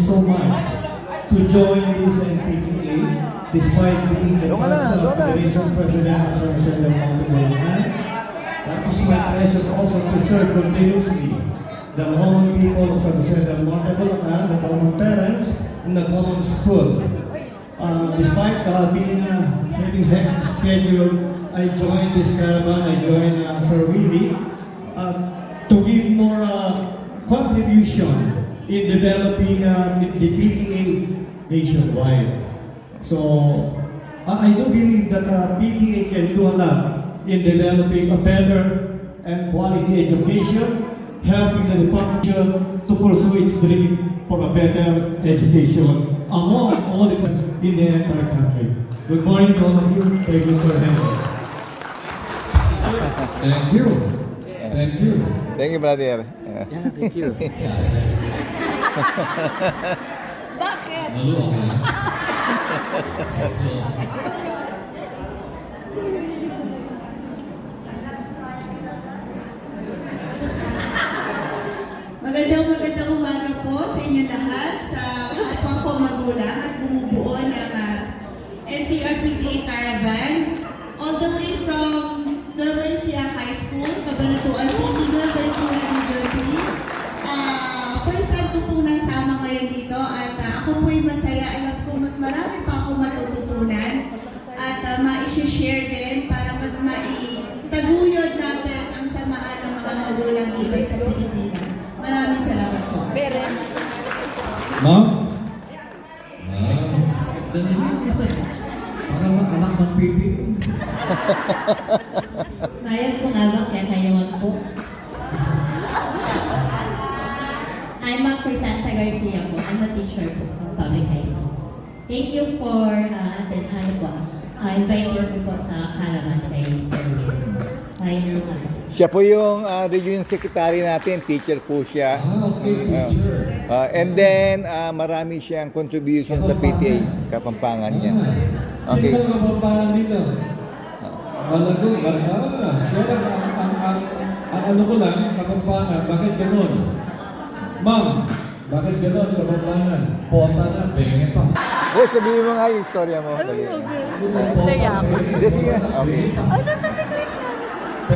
so much to join this NPPA despite being the past Federation President of San Jose del Monte Bulacan. It is my pleasure also to serve continuously the common people of San Jose del Monte Bulacan, the common parents, and the common school. Despite having hectic schedule, I joined this caravan, I joined Sir Willie to give more contribution in developing the PTA nationwide. So I do believe that PTA can do a lot in developing a better and quality education, helping the department to pursue its dream for a better education among all the in the entire country. Good morning to all of you. Thank you, Sir Henry. Thank you. Thank you. Thank you, brother. Yeah, thank you. Bakit? Maluwag ka na. Magandang umaga po sa inyo lahat, sa kapwa ko magulang at bumubuo ng NCRPTA Caravan. All the way from Nueva Ecija High School, Cabanatuan City, Nueva Ecija Region 3. First time ko po nasama ngayon dito at ako po'y masaya. Alam ko mas marami pa akong matututunan at ma-share din para mas maitaguyod natin ang samaan ng mga magulang dito sa Pilipinas. Maraming salamat po. Parents. Ma'am? Dali mo. Parang anak ng pipi. Mayroon po nga ba kaya kayawan po? I'm Crisanta Garcia po. I'm a teacher po ng public high school. Thank you for inviting po sa caravan kay Sir Will. Ayun po. Siya po yung region secretary natin, teacher po siya. Okay, teacher. And then, marami siyang contribution sa PTA, Kapampangan niya. Okay. Sino ang kapampangan dito? Malago, siya ang ano ko lang, kapampangan, bakit ganun? Ma'am, bakit ganun, kapampangan? Pota na, bengi pa. Sabihin mo nga yung istorya mo. Ano yung pota, bengi? Sige, okay.